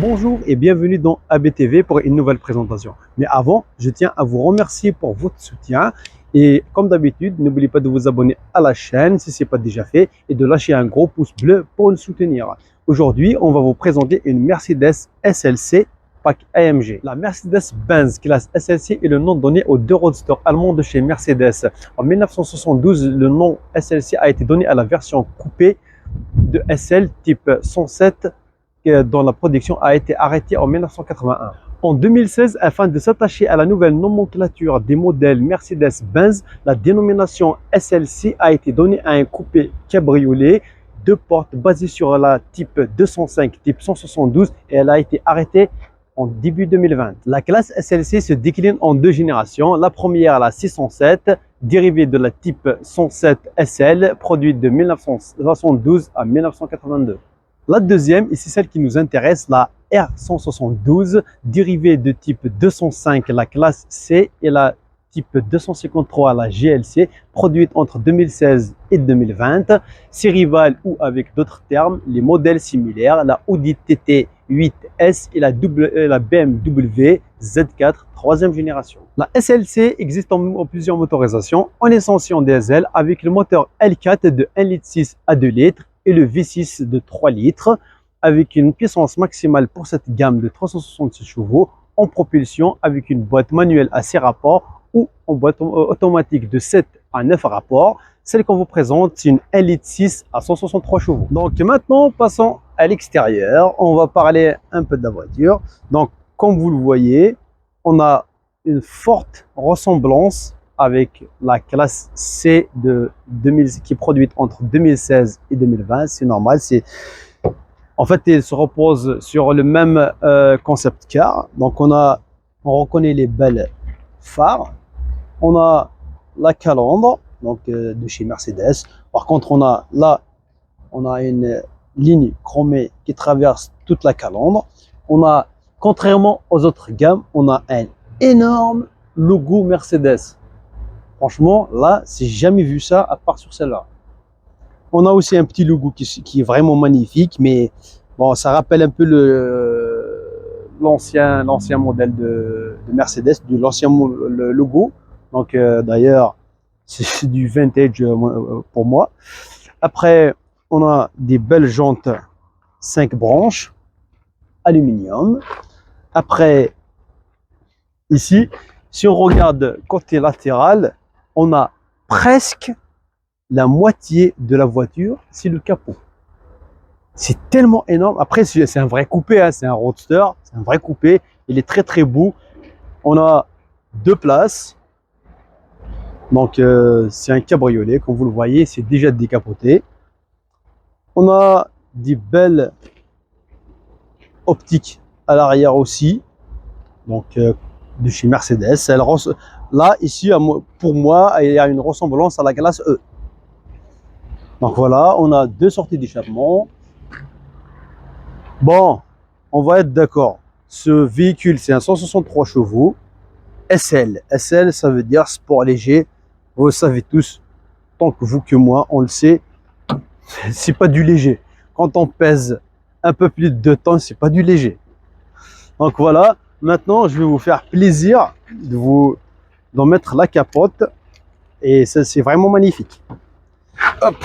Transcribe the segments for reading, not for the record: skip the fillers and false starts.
Bonjour et bienvenue dans ABTV pour une nouvelle présentation. Mais avant, je tiens à vous remercier pour votre soutien. Et comme d'habitude, n'oubliez pas de vous abonner à la chaîne si ce n'est pas déjà fait et de lâcher un gros pouce bleu pour nous soutenir. Aujourd'hui, on va vous présenter une Mercedes SLC Pack AMG. La Mercedes-Benz classe SLC est le nom donné aux deux roadsters allemands de chez Mercedes. En 1972, le nom SLC a été donné à la version coupée de SL type 107 dont la production a été arrêtée en 1981. En 2016, afin de s'attacher à la nouvelle nomenclature des modèles Mercedes-Benz, la dénomination SLC a été donnée à un coupé cabriolet deux portes basé sur la type 205, type 172 et elle a été arrêtée en début 2020. La classe SLC se décline en deux générations. La première, la 607, dérivée de la type 107 SL, produite de 1972 à 1982. La deuxième, et c'est celle qui nous intéresse, la R172, dérivée de type 205, la classe C, et la type 253, la GLC, produite entre 2016 et 2020. Ses rivales, ou avec d'autres termes, les modèles similaires, la Audi TT 8S et la BMW Z4 troisième génération. La SLC existe en plusieurs motorisations, en essence en diesel avec le moteur L4 de 1,6 litre à 2 litres et le V6 de 3 litres avec une puissance maximale pour cette gamme de 366 chevaux en propulsion avec une boîte manuelle à 6 rapports ou en boîte automatique de 7 à 9 rapports. Celle qu'on vous présente, c'est une 1,6 litre à 163 chevaux. Donc maintenant, passons à l'extérieur. On va parler un peu de la voiture. Donc, comme vous le voyez, on a une forte ressemblance avec la classe C de 2000, qui est produite entre 2016 et 2020. C'est normal. En fait, elle se repose sur le même concept car. Donc, on reconnaît les belles phares. On a la calandre donc de chez Mercedes. Par contre, on a une ligne chromée qui traverse toute la calandre. On a, contrairement aux autres gammes, on a un énorme logo Mercedes. Franchement, là, j'ai jamais vu ça à part sur celle-là. On a aussi un petit logo qui est vraiment magnifique, mais bon, ça rappelle un peu l'ancien modèle de Mercedes, de l'ancien logo. Donc d'ailleurs, c'est du vintage pour moi. Après, on a des belles jantes 5 branches, aluminium. Après, ici, si on regarde côté latéral, on a presque la moitié de la voiture, c'est le capot. C'est tellement énorme. Après, c'est un vrai coupé, hein, c'est un roadster, c'est un vrai coupé. Il est très très beau. On a deux places. Donc, c'est un cabriolet, comme vous le voyez, c'est déjà décapoté. On a des belles optiques à l'arrière aussi. Donc, de chez Mercedes. Là, ici, pour moi, il y a une ressemblance à la classe E. Donc voilà, on a deux sorties d'échappement. Bon, on va être d'accord. Ce véhicule, c'est un 163 chevaux. SL. SL, ça veut dire sport léger. Vous le savez tous, tant que vous que moi, on le sait. C'est pas du léger. Quand on pèse un peu plus de 2 tonnes, c'est pas du léger. Donc voilà. Maintenant, je vais vous faire plaisir d'en mettre la capote. Et ça, c'est vraiment magnifique. Hop.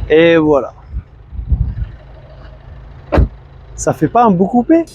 Et voilà. Ça fait pas un beau coupé?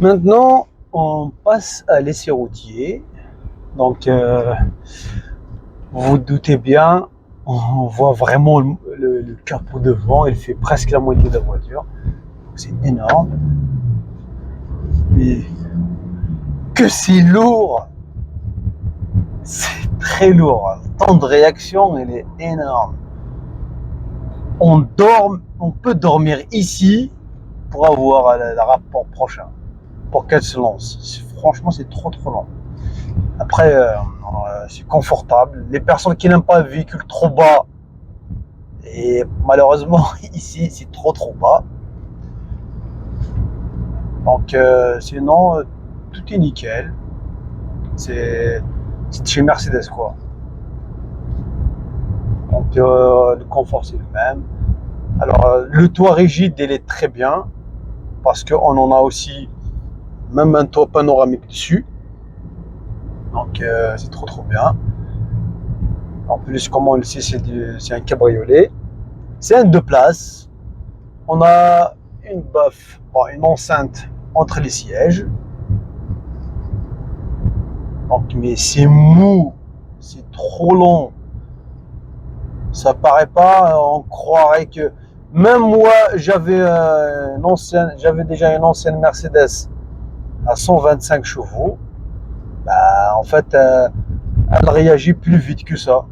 Maintenant, on passe à l'essai routier. Donc, vous vous doutez bien, on voit vraiment le capot devant, il fait presque la moitié de la voiture. C'est énorme. Mais que c'est lourd! C'est très lourd. Le temps de réaction, il est énorme. On peut dormir ici pour avoir le rapport prochain, pour qu'elle se lance. Franchement, c'est trop long. Après, c'est confortable. Les personnes qui n'aiment pas un véhicule trop bas, et malheureusement, ici, c'est trop bas. Donc, sinon, tout est nickel. C'est chez Mercedes, quoi. Donc, le confort, c'est le même. Alors, le toit rigide, il est très bien, parce qu'on en a aussi même un toit panoramique dessus. Donc, c'est trop bien. En plus, comme on le sait, c'est un cabriolet. C'est un 2 places. On a une baffe, une enceinte entre les sièges. Donc, mais c'est mou, c'est trop long. Ça paraît pas, on croirait que. Même moi, j'avais déjà une ancienne Mercedes à 125 chevaux. Bah, en fait, elle réagit plus vite que ça.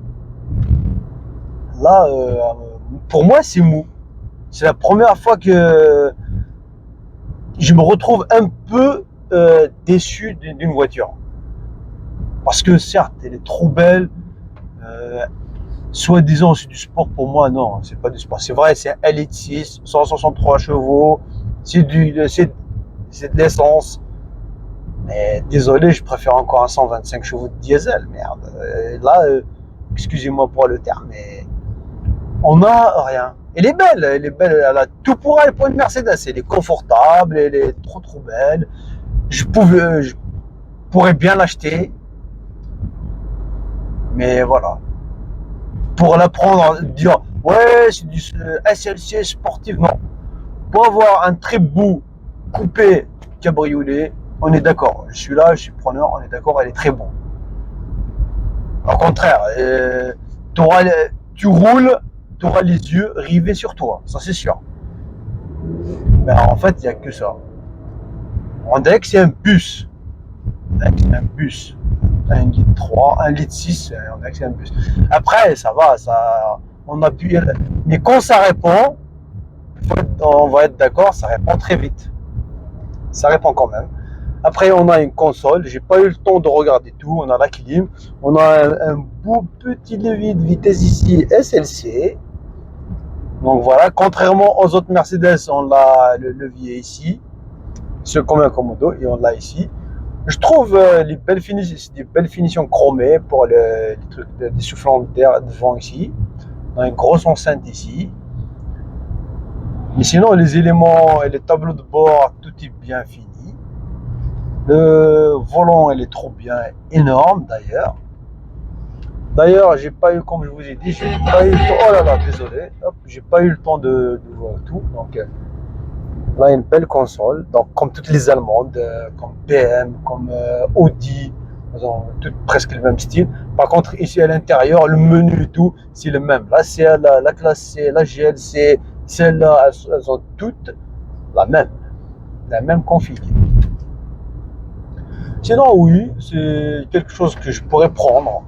Là, pour moi, c'est mou. C'est la première fois que je me retrouve un peu déçu d'une voiture. Parce que certes, elle est trop belle. Soi-disant, c'est du sport. Pour moi, non, c'est pas du sport. C'est vrai, c'est un Elite 6, 163 chevaux. C'est de l'essence. Mais désolé, je préfère encore un 125 chevaux de diesel. Merde. Là, excusez-moi pour le terme, mais on n'a rien. Elle est belle, elle a tout pour elle pour une Mercedes. Elle est confortable, elle est trop belle. Je pourrais bien l'acheter, mais voilà. Pour la prendre, dire ouais, c'est du SLC sportif, non. Pour avoir un très beau coupé cabriolet, on est d'accord. Je suis là, je suis preneur, on est d'accord, elle est très bon. Au contraire, tu roules, tu auras les yeux rivés sur toi, ça c'est sûr. Mais en fait, il n'y a que ça. On dirait que c'est un bus. Un bus. Un litre 3, un litre 6, on dirait que c'est un bus. Après, ça va, on appuie. Mais quand ça répond, on va être d'accord, ça répond très vite. Ça répond quand même. Après, on a une console. J'ai pas eu le temps de regarder tout. On a la clim. On a un beau petit levier de vitesse ici, SLC. Donc voilà, contrairement aux autres Mercedes, on a le levier ici. C'est comme un commodo et on l'a ici. Je trouve des belles finitions chromées pour les trucs des soufflants d'air devant ici. On a une grosse enceinte ici. Mais sinon, les éléments et les tableaux de bord, tout est bien fini. Le volant, il est trop bien, énorme d'ailleurs. D'ailleurs, j'ai pas eu, comme je vous ai dit, j'ai pas eu le temps. Oh là là, désolé. Hop, j'ai pas eu le temps de voir tout. Donc là, une belle console. Donc comme toutes les allemandes, comme BM, comme Audi, elles ont toutes presque le même style. Par contre, ici à l'intérieur, le menu et tout, c'est le même. Là, c'est la classe C, la GLC, celle-là, elles ont toutes la même config. Sinon, oui, c'est quelque chose que je pourrais prendre.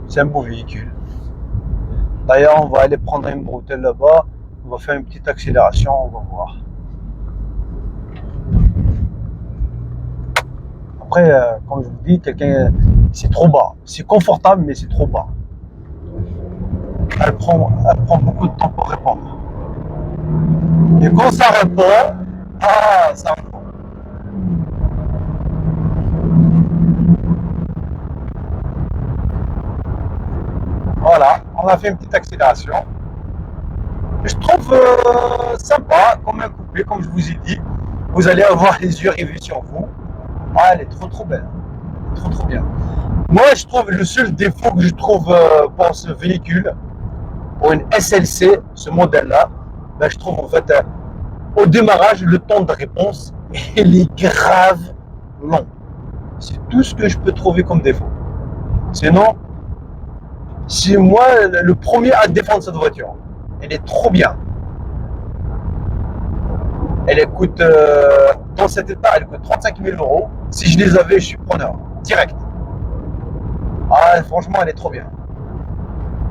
C'est un beau véhicule. D'ailleurs, on va aller prendre une bretelle là-bas. On va faire une petite accélération, on va voir. Après, comme je vous dis, c'est trop bas. C'est confortable, mais c'est trop bas. Elle prend beaucoup de temps pour répondre. Et quand ça répond, ça répond. Voilà, on a fait une petite accélération. Je trouve sympa, comme un coupé, comme je vous ai dit. Vous allez avoir les yeux rivés sur vous. Ah, elle est trop belle. Trop bien. Moi, je trouve le seul défaut que je trouve pour ce véhicule, pour une SLC, ce modèle-là, ben, je trouve en fait au démarrage, le temps de réponse il est grave long. C'est tout ce que je peux trouver comme défaut. Sinon, c'est moi le premier à défendre cette voiture. Elle est trop bien. Elle coûte, dans cet état, elle coûte 35 000 euros. Si je les avais, je suis preneur, direct. Ah, franchement, elle est trop bien.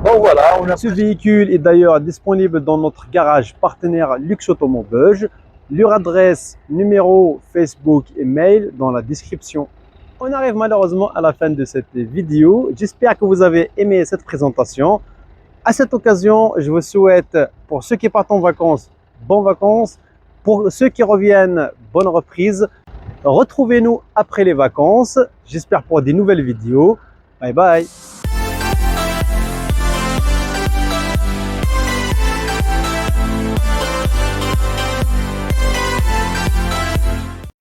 Donc voilà, on a... Ce véhicule est d'ailleurs disponible dans notre garage partenaire Luxe Automobile. Leur adresse, numéro, Facebook et mail dans la description. On arrive malheureusement à la fin de cette vidéo. J'espère que vous avez aimé cette présentation. À cette occasion, je vous souhaite, pour ceux qui partent en vacances, bonnes vacances. Pour ceux qui reviennent, bonne reprise. Retrouvez-nous après les vacances. J'espère pour des nouvelles vidéos. Bye bye.